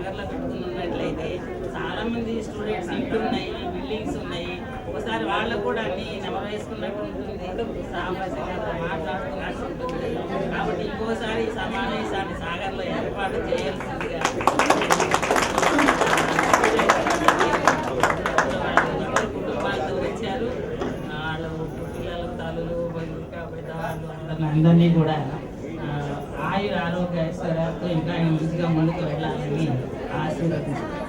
సాగర్లో పెట్టుకున్నట్లయితే చాలా మంది స్టూడెంట్స్ ఇంట్లో ఉన్నాయి, బిల్డింగ్స్ ఉన్నాయి. ఒకసారి వాళ్ళకు కూడా అన్ని నెమవేసుకున్నట్టు ఉంటుంది, సామరస్యంగా మాట్లాడుతున్నట్టు ఉంటుంది. కాబట్టి ఇంకోసారి సమావేశాన్ని సాగర్లో ఏర్పాటు చేయాల్సిందిగా కుటుంబాలతో వచ్చారు. వాళ్ళు పిల్లలు, తల్లులు, ఇంకా పెద్దవాళ్ళు అందరినీ కూడా ఆయుర ఆరోగ్య ఐశ్వర్యాలతో ఇంకా మంచిగా ముందుకు వెళ్ళాలని ఆశీర్వదిస్తున్నాను.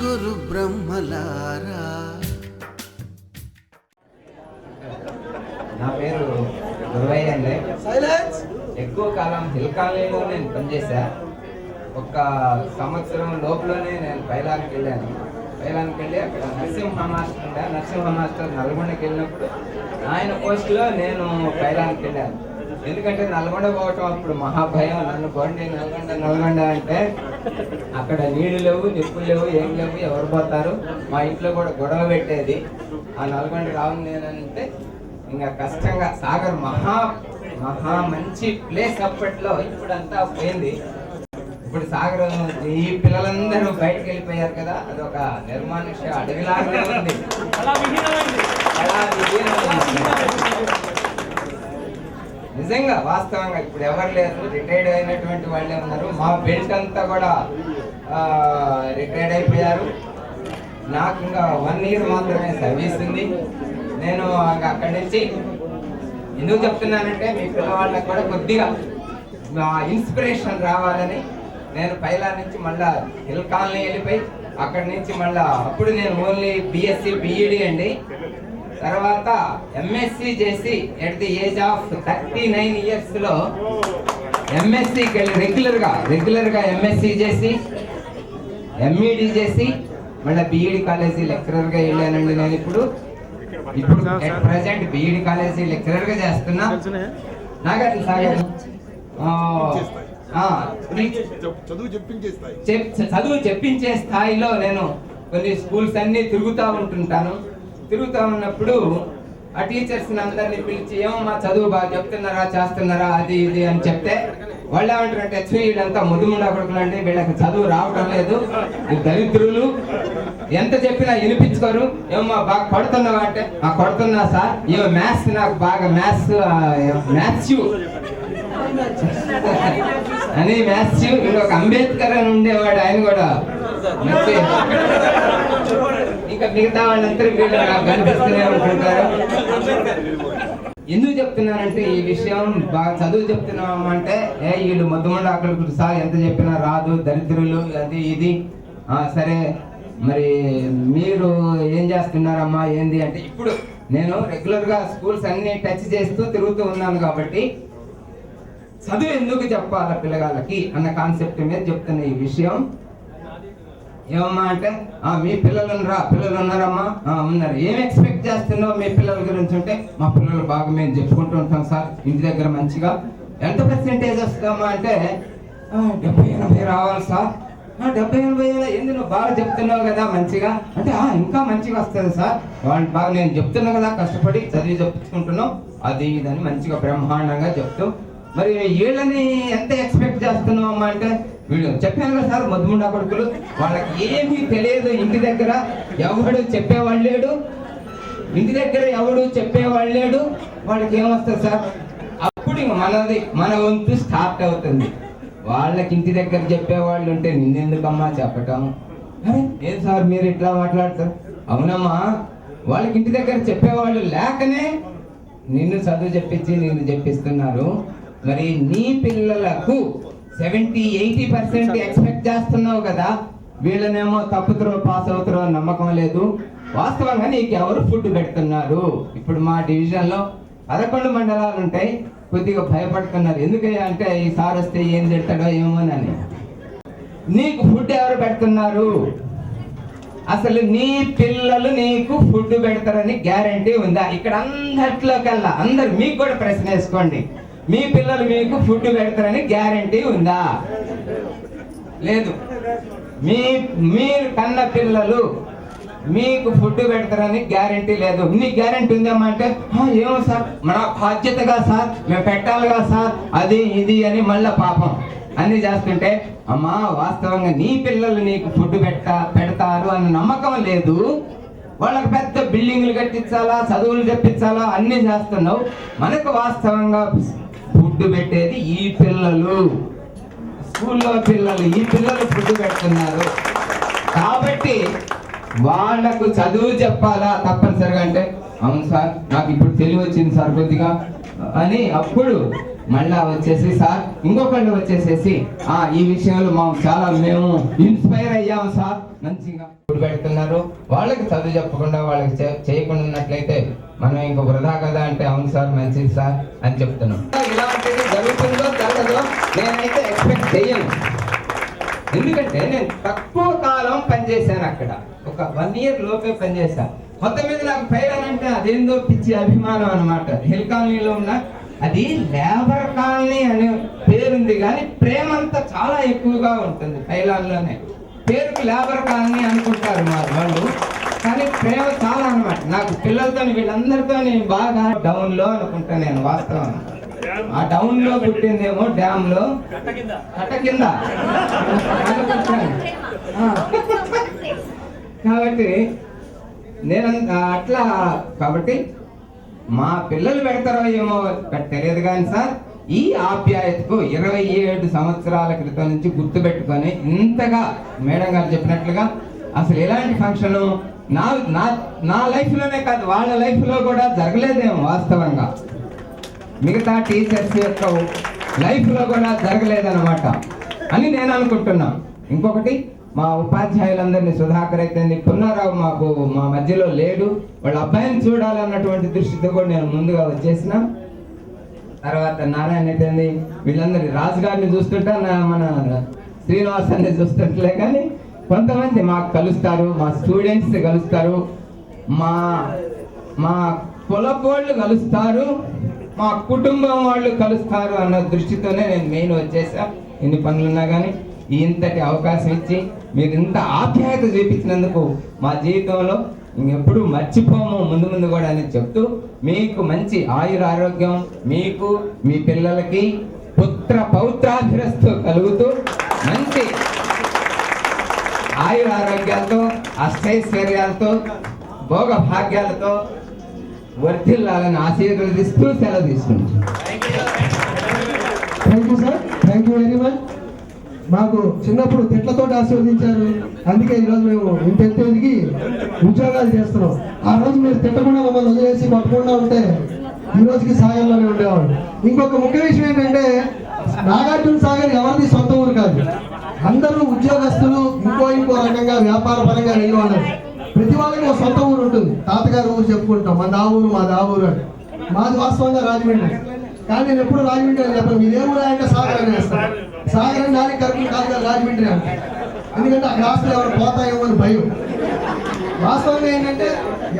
గురు బ్రహ్మలారా. నా పేరు గురువయ్య అండి. ఎక్కువ కాలం హిల్ కాలనీలో నేను పనిచేశా. ఒక సంవత్సరం లోపలనే నేను పైలానికి వెళ్ళాను. పైలానికి వెళ్ళి అక్కడ నరసింహ మాస్టర్ ఉండే, నరసింహ మాస్టర్ నల్గొండకి వెళ్ళినప్పుడు ఆయన పోస్టులో నేను పైలానికి వెళ్ళాను. ఎందుకంటే నల్గొండ పోవటం అప్పుడు మహాభయం. నన్ను పోండి నల్గొండ అంటే అక్కడ నీళ్లు లేవు, నిప్పులు లేవు, ఏం లేవు, ఎవరు పోతారు. మా ఇంట్లో కూడా గొడవ పెట్టేది. ఆ నల్గొండ రావు నేనంటే ఇంకా కష్టంగా. సాగర్ మహా మంచి ప్లేస్ అప్పట్లో. ఇప్పుడంతా పోయింది. ఇప్పుడు సాగర్ ఈ పిల్లలందరూ బయటకు వెళ్ళిపోయారు కదా, అదొక నిర్మానుష్య అడవిలాగానే ఉంది. నిజంగా వాస్తవంగా ఇప్పుడు ఎవరు లేరు, రిటైర్డ్ అయినటువంటి వాళ్ళే ఉన్నారు. మా బెల్ట్ అంతా కూడా రిటైర్డ్ అయిపోయారు. నాకు ఇంకా 1 year మాత్రమే సర్వీస్ ఉంది. నేను అక్కడి నుంచి ఎందుకు చెప్తున్నానంటే మీ పిల్లవాళ్ళకి కూడా కొద్దిగా ఇన్స్పిరేషన్ రావాలని నేను పైలా నుంచి మళ్ళా హిల్ కాలనీ వెళ్ళిపోయి అక్కడి నుంచి మళ్ళా అప్పుడు నేను ఓన్లీ BSc BEd అండి. తర్వాత MSc చేసి at the age of 39 years లో MScకి వెళ్ళి రెగ్యులర్గా MSc చేసి MEd చేసి మళ్ళీ BEd కాలేజీ లెక్చరర్గా వెళ్ళానండి. నేను ఇప్పుడు ప్రెసెంట్ BEd కాలేజీ లెక్చరర్గా చేస్తున్నా. నాగార్జున సాగర్ చదువు చెప్పించే స్థాయిలో నేను కొన్ని స్కూల్స్ అన్ని తిరుగుతూ ఉన్నప్పుడు ఆ టీచర్స్ అందరినీ పిలిచి ఏమమ్మా చదువు బాగా చెప్తున్నారా, చేస్తున్నారా, అది ఇది అని చెప్తే వాళ్ళు ఏమంటారంటే వీళ్ళంతా ముద్దుముండా కొడుకులండి, వీళ్ళకి చదువు రావడం లేదు, దరిద్రులు, ఎంత చెప్పినా వినిపించుకోరు. ఏమమ్మా బాగా కొడుతున్నావా అంటే కొడుతున్నా సార్, ఏమో మ్యాథ్స్ నాకు బాగా మ్యాథ్స్ అని మ్యాథ్స్. ఇంకొక అంబేద్కర్ అని ఉండేవాడు, ఆయన కూడా మంచి. ఇంకా మిగతా వాళ్ళందరూ వీళ్ళు నాకు కనిపిస్తూనే ఉంటుంటారు. ఎందుకు చెప్తున్నానంటే ఈ విషయం బాగా చదువు చెప్తున్నామంటే వీళ్ళు మొద్దమండ అక్కడ సార్ ఎంత చెప్పినా రాదు, దరిద్రులు, అది ఇది. సరే మరి మీరు ఏం చేస్తున్నారమ్మా ఏంది అంటే ఇప్పుడు నేను రెగ్యులర్గా స్కూల్స్ అన్ని టచ్ చేస్తూ తిరుగుతూ ఉన్నాను కాబట్టి చదువు ఎందుకు చెప్పాలా పిల్లగాళ్ళకి అన్న కాన్సెప్ట్ మీద చెప్తున్న ఈ విషయం. ఏమమ్మా అంటే మీ పిల్లలు ఉన్నారమ్మా, ఉన్నారు. ఏం ఎక్స్పెక్ట్ చేస్తున్నావు మీ పిల్లల గురించి అంటే మా పిల్లలు బాగా మేము చెప్పుకుంటూ ఉంటాం సార్, ఇంటి దగ్గర మంచిగా. ఎంత పర్సెంటేజ్ వస్తామా అంటే 70-80 రావాలి సార్. 70-80 ఎందుకు నువ్వు బాగా చెప్తున్నావు కదా మంచిగా అంటే ఇంకా మంచిగా వస్తుంది సార్. వాళ్ళు బాగా నేను చెప్తున్నా కదా కష్టపడి చదివి చెప్పుకుంటున్నాం, అది ఇదని మంచిగా బ్రహ్మాండంగా చెప్తూ. మరి వీళ్ళని ఎంత ఎక్స్పెక్ట్ చేస్తున్నావు అమ్మా అంటే వీళ్ళు చెప్పాను కదా సార్, మొద్దుముండా కొడుకులు, వాళ్ళకి ఏమీ తెలియదు. ఇంటి దగ్గర ఎవడు చెప్పేవాళ్ళు లేడు, వాళ్ళకి ఏమొస్తుంది సార్. అప్పుడు మన వంతు స్టార్ట్ అవుతుంది. వాళ్ళకి ఇంటి దగ్గర చెప్పేవాళ్ళు ఉంటే నిన్నెందుకమ్మా చెప్పటం, అరే ఏం సార్ మీరు ఇట్లా మాట్లాడతారు. అవునమ్మా, వాళ్ళకి ఇంటి దగ్గర చెప్పేవాళ్ళు లేకనే నిన్ను చదువు చెప్పించి నిన్ను చెప్పిస్తున్నారు. మరి నీ పిల్లలకు 70-80% ఎక్స్పెక్ట్ చేస్తున్నావు కదా, వీళ్ళనేమో తప్పుతురో పాస్ అవుతారో నమ్మకం లేదు. వాస్తవంగా నీకు ఎవరు ఫుడ్ పెడుతున్నారు? ఇప్పుడు మా డివిజన్లో 11 మండలాలు ఉంటాయి. కొద్దిగా భయపడుతున్నారు. ఎందుకయ్యా అంటే ఈ సార్ వస్తే ఏం తిడతాడో ఏమోనని. నీకు ఫుడ్ ఎవరు పెడుతున్నారు? అసలు నీ పిల్లలు నీకు ఫుడ్ పెడతారని గ్యారంటీ ఉందా? ఇక్కడ అందరిలోకల్లా అందరు మీకు కూడా ప్రశ్న వేసుకోండి, మీ పిల్లలు మీకు ఫుడ్ పెడతారని గ్యారంటీ ఉందా? లేదు. మీరు కన్న పిల్లలు మీకు ఫుడ్ పెడతారని గ్యారంటీ లేదు. నీకు గ్యారంటీ ఉందేమో అంటే ఏమో సార్ మన బాధ్యతగా సార్ మేము పెట్టాలిగా సార్ అది ఇది అని మళ్ళీ పాపం అన్ని చేస్తుంటే, అమ్మా వాస్తవంగా నీ పిల్లలు నీకు ఫుడ్ పెడతారు అన్న నమ్మకం లేదు. వాళ్ళకి పెద్ద బిల్డింగ్లు కట్టించాలా, చదువులు చెప్పించాలా, అన్ని చేస్తున్నావు. మనకు వాస్తవంగా ఫుడ్ పెట్టేది ఈ పిల్లలు, స్కూల్లో పిల్లలు, ఈ పిల్లలు ఫుడ్ పెడుతున్నారు. కాబట్టి వాళ్ళకు చదువు చెప్పాలా తప్పనిసరిగా అంటే, అవును సార్ నాకు ఇప్పుడు తెలివి వచ్చింది సార్ కొద్దిగా అని అప్పుడు మళ్ళా వచ్చేసి సార్ ఇంకొకళ్ళు వచ్చేసేసి ఈ విషయంలో మేము ఇన్స్పైర్ అయ్యాము సార్, మంచిగా ఫుడ్ పెడుతున్నారు. వాళ్ళకి చదువు చెప్పకుండా వాళ్ళకి చేయకుండా ఉన్నట్లయితే మనం ఇంకో వృధా కదా అంటే, అవును సార్ మంచిది సార్ అని చెప్తున్నాం. ఇలాంటిది జరుగుతుందో జరగదో నేనైతే ఎక్స్పెక్ట్ చేయను. ఎందుకంటే నేను తక్కువ కాలం పనిచేశాను అక్కడ, ఒక 1 year లోపే పనిచేశాను. మొత్తం మీద నాకు ఫైర్ అంటే అదేందో పిచ్చి అభిమానం అనమాట. హిల్ కాలనీలో ఉన్న అది లేబర్ కాలనీ అనే పేరుంది కానీ ప్రేమ అంతా చాలా ఎక్కువగా ఉంటుంది పైలాన్లోనే. పేరుకు లేబర్ కాలనీ అనుకుంటారు వాళ్ళు, కానీ ప్రేమ చాలా అనమాట. నాకు పిల్లలతో వీళ్ళందరితో బాగా డౌన్ లో అనుకుంటా నేను. వాస్తవం ఆ డౌన్ లో పుట్టిందేమో డ్యామ్ లో కట్ట కింద కాబట్టి నేను అట్లా. కాబట్టి మా పిల్లలు పెడతారో ఏమో తెలియదు కానీ సార్ ఈ ఆప్యాయతకు 27 సంవత్సరాల క్రితం నుంచి గుర్తుపెట్టుకొని ఇంతగా మేడం గారు చెప్పినట్లుగా అసలు ఎలాంటి ఫంక్షన్ నా లైఫ్లోనే కాదు వాళ్ళ లైఫ్లో కూడా జరగలేదేమో వాస్తవంగా. మిగతా టీచర్స్ యొక్క లైఫ్లో కూడా జరగలేదన్నమాట అని నేను అనుకుంటున్నా. ఇంకొకటి మా ఉపాధ్యాయులందరినీ సుధాకర్ అయితే పున్నారావు మాకు మా మధ్యలో లేడు, వాళ్ళ అబ్బాయిని చూడాలన్నటువంటి దృష్టితో కూడా నేను ముందుగా వచ్చేసిన. తర్వాత నారాయణ అయితే వీళ్ళందరి రాజుగారిని చూస్తుంటా, మన శ్రీనివాస్ అన్ని చూస్తుంటలే. కానీ కొంతమంది మాకు కలుస్తారు, మా స్టూడెంట్స్ కలుస్తారు, మా కులపోళ్ళు కలుస్తారు, మా కుటుంబం వాళ్ళు కలుస్తారు అన్న దృష్టితోనే నేను మెయిన్ వచ్చేసా. ఎన్ని పనులున్నా కానీ ఇంతటి అవకాశం ఇచ్చి మీరు ఇంత ఆప్యాయత చూపించినందుకు మా జీవితంలో ఇంకెప్పుడు మర్చిపోము ముందు ముందు కూడా అని చెప్తూ, మీకు మంచి ఆయుర ఆరోగ్యం, మీకు మీ పిల్లలకి పుత్ర పౌత్రాభిరస్తు కలుగుతూ మంచి ఆయుర ఆరోగ్యాలతో అష్టైశ్వర్యాలతో భోగ భాగ్యాలతో వర్ధిల్లాలని ఆశీర్వదిస్తూ సెలవు తీసుకుంటాం. Thank you sir, thank you very much. మాకు చిన్నప్పుడు తిట్లతో ఆశీర్వదించారు, అందుకే ఈరోజు మేము ఇంత ఎదిగి ఉద్యోగాలు చేస్తున్నాం. ఆ రోజు మీరు తిట్టకుండా మమ్మల్ని వదిలేసి కొట్టకుండా ఉంటే ఈ రోజుకి సాగర్లోనే ఉండేవాళ్ళు. ఇంకొక ముఖ్య విషయం ఏంటంటే నాగార్జున సాగర్ ఎవరిది సొంత ఊరు కాదు, అందరూ ఉద్యోగస్తులు ఇంకో రకంగా వ్యాపార పరంగా వెళ్ళేవాళ్ళు. ప్రతి వాళ్ళకి ఒక సొంత ఊరు ఉంటుంది. తాతగారు ఊరు చెప్పుకుంటాం, మాది ఆ ఊరు అని. మాది వాస్తవంగా రాజమండ్రి, కానీ నేను ఎప్పుడు రాజమండ్రి అని చెప్పను. మీదే ఊరు అంటే సాగర్ అని వేస్తాను. సాగర్ అని దానికి కరెక్ట్ కాదు కదా రాజమండ్రి అంటే, ఎందుకంటే అక్కడ ఆస్తులు ఎవరు పోతాయేమో అని భయం. వాస్తవంగా ఏంటంటే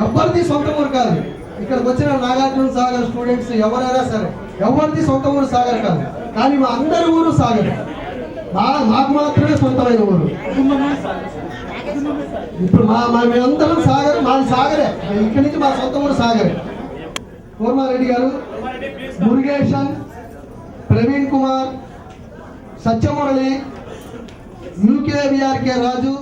ఎవరిది సొంత ఊరు కాదు. ఇక్కడికి వచ్చిన నాగార్జున సాగర్ స్టూడెంట్స్ ఎవరైనా సరే ఎవరిది సొంత ఊరు సాగర్ కాదు, కానీ మా అందరి ఊరు సాగర్. మాకు మాత్రమే సొంతమైన ఊరు. ఇప్పుడు మేమందరం సాగర్, మాది సాగరే. ఇక్కడి నుంచి మా సొంత ఊరు సాగరే. కోర్మారెడ్డి గారు, మురుగేషన్, ప్రవీణ్ కుమార్, సత్యమురళి, యూకేవిఆర్కే రాజు,